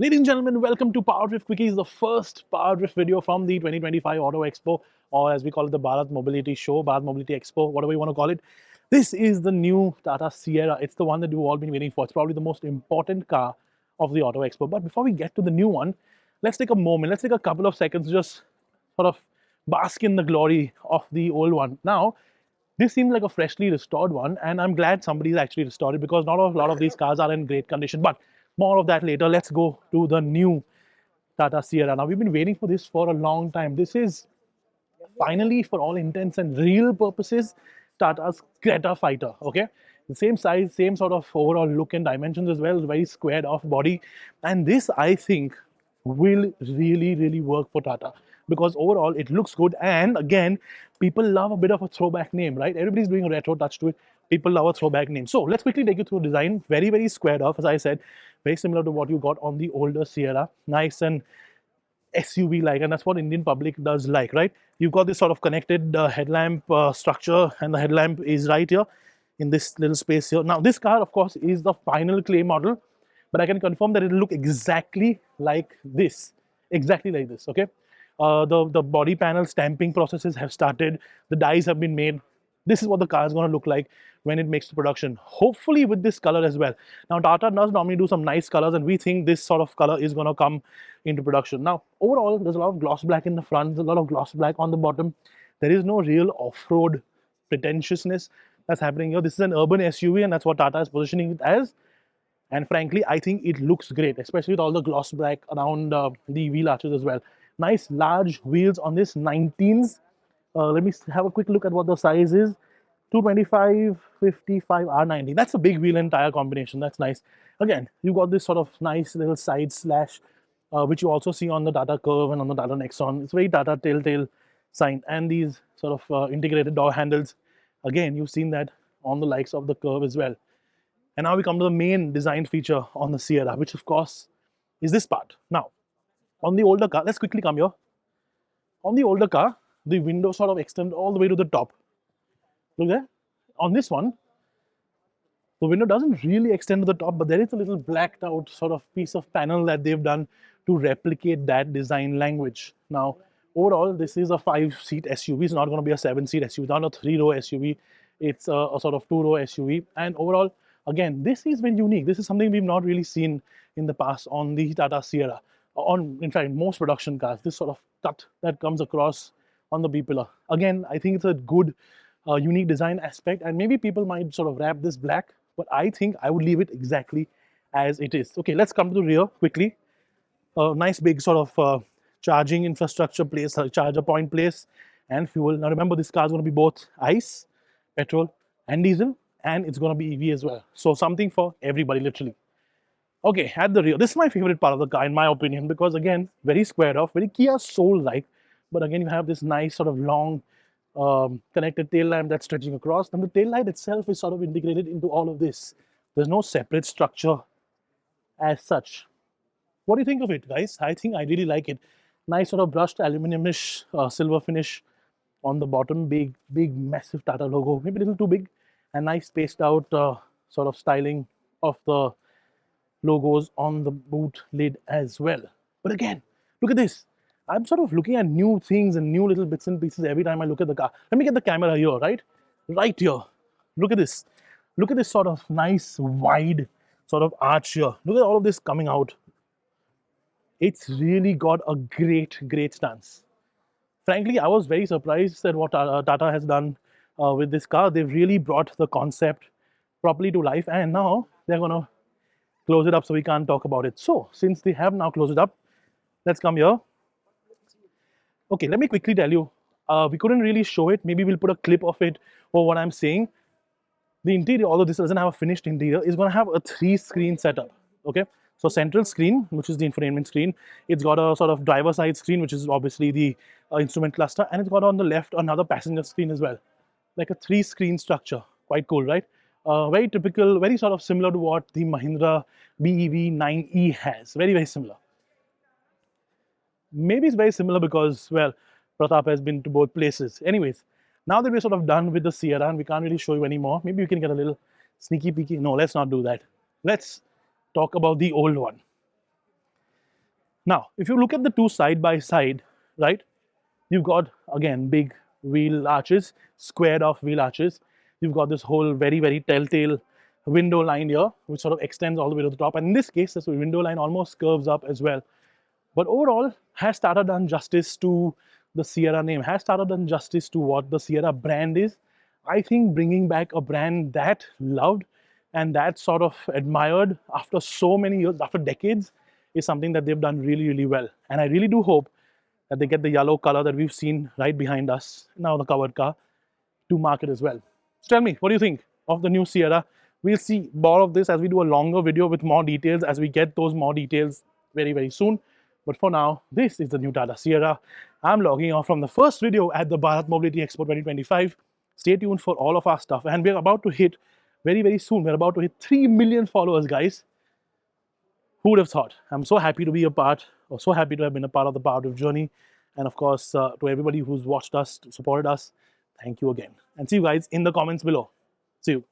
Ladies and gentlemen, welcome to Power Drift Quickies, the first Power Drift video from the 2025 Auto Expo, or as we call it, the Bharat Mobility Show, Bharat Mobility Expo, whatever you want to call it. This is the new Tata Sierra. It's the one that you've all been waiting for. It's probably the most important car of the Auto Expo. But before we get to the new one, let's take a moment, let's take a couple of seconds to just sort of bask in the glory of the old one. Now, this seems like a freshly restored one, and I'm glad somebody's actually restored it because not a lot of these cars are in great condition. But more of that later. Let's go to the new Tata Sierra. Now, we've been waiting for this for a long time. This is finally, for all intents and real purposes, Tata's Creta Fighter. Okay, the same size, same sort of overall look and dimensions as well, very squared off body. And this, I think, will really work for Tata because overall it looks good. And again, people love a bit of a throwback name, right? Everybody's doing a retro touch to it. People love a throwback name. So let's quickly take you through design. Very squared off, as I said, very similar to what you got on the older Sierra. Nice and SUV like, and that's what Indian public does like, right? You've got this sort of connected headlamp structure, and the headlamp is right here in this little space here. Now, this car, of course, is the final clay model, but I can confirm that it'll look exactly like this, okay? The body panel stamping processes have started, the dies have been made. This is what the car is going to look like when it makes the production, hopefully with this color as well. Now, Tata does normally do some nice colors, and we think this sort of color is going to come into production. Now, overall, there's a lot of gloss black in the front, there's a lot of gloss black on the bottom. There is no real off-road pretentiousness that's happening here. This is an urban SUV, and that's what Tata is positioning it as. And frankly, I think it looks great, especially with all the gloss black around the wheel arches as well. Nice large wheels on this 19s. Let me have a quick look at what the size is. 225, 55, R90. That's a big wheel and tire combination. That's nice. Again, you've got this sort of nice little side slash, which you also see on the Tata Curve and on the Tata Nexon. It's very Tata Telltale sign. And these sort of integrated door handles. Again, you've seen that on the likes of the Curve as well. And now we come to the main design feature on the Sierra, which of course is this part. Now, on the older car, let's quickly come here. On the older car, the window sort of extend all the way to the top. Look there. On this one, the window doesn't really extend to the top, but there is a little blacked out sort of piece of panel that they've done to replicate that design language. Now, overall, this is a 5-seat SUV. It's not going to be a 7-seat SUV. It's not a 3-row SUV. It's a sort of 2-row SUV. And overall, again, this is very unique. This is something we've not really seen in the past on the Tata Sierra. In fact, most production cars, this sort of cut that comes across on the B-pillar. Again, I think it's a good, unique design aspect, and maybe people might sort of wrap this black, but I think I would leave it exactly as it is. Okay, let's come to the rear quickly. Nice big sort of charging infrastructure place, charger point place, and fuel. Now remember, this car is going to be both ICE, petrol, and diesel, and it's going to be EV as well. So something for everybody, literally. Okay, at the rear, this is my favorite part of the car in my opinion, because again, very squared off, very Kia Soul-like, but again, you have this nice sort of long connected tail lamp that's stretching across, and the tail light itself is sort of integrated into all of this. There's no separate structure as such. What do you think of it, guys? I think I really like it. Nice sort of brushed aluminum-ish silver finish on the bottom, big massive Tata logo, maybe a little too big, and nice spaced out sort of styling of the logos on the boot lid as well. But again, look at this. I'm sort of looking at new things and new little bits and pieces every time I look at the car. Let me get the camera here, right? Right here. Look at this. Look at this sort of nice, wide sort of arch here. Look at all of this coming out. It's really got a great stance. Frankly, I was very surprised at what Tata has done with this car. They've really brought the concept properly to life, and now they're going to close it up so we can't talk about it. So, since they have now closed it up, let's come here. Okay, let me quickly tell you, we couldn't really show it. Maybe we'll put a clip of it or what I'm saying. The interior, although this doesn't have a finished interior, is going to have a 3-screen setup. Okay, so central screen, which is the infotainment screen. It's got a sort of driver side screen, which is obviously the instrument cluster, and it's got on the left another passenger screen as well. Like a 3-screen structure. Quite cool, right? Very typical, very sort of similar to what the Mahindra BEV 9e has. Very similar. Maybe it's very similar because, well, Pratap has been to both places. Anyways, now that we're sort of done with the Sierra and we can't really show you anymore, maybe we can get a little sneaky peeky. No, let's not do that. Let's talk about the old one. Now, if you look at the two side by side, right, you've got again big wheel arches, squared off wheel arches. You've got this whole very telltale window line here, which sort of extends all the way to the top. And in this case, this window line almost curves up as well. But overall, has Tata done justice to the Sierra name? Has Tata done justice to what the Sierra brand is? I think bringing back a brand that loved and that sort of admired after so many years, after decades, is something that they've done really well. And I really do hope that they get the yellow color that we've seen right behind us, now the covered car, to market as well. So tell me, what do you think of the new Sierra? We'll see more of this as we do a longer video with more details, as we get those more details very soon. But for now, this is the new Tata Sierra. I'm logging off from the first video at the Bharat Mobility Expo 2025. Stay tuned for all of our stuff. And we're about to hit, very soon, we're about to hit 3 million followers, guys. Who would have thought? I'm so happy to be a part, or so happy to have been a part of the Powertriff journey. And of course, to everybody who's watched us, supported us, thank you again. And see you guys in the comments below. See you.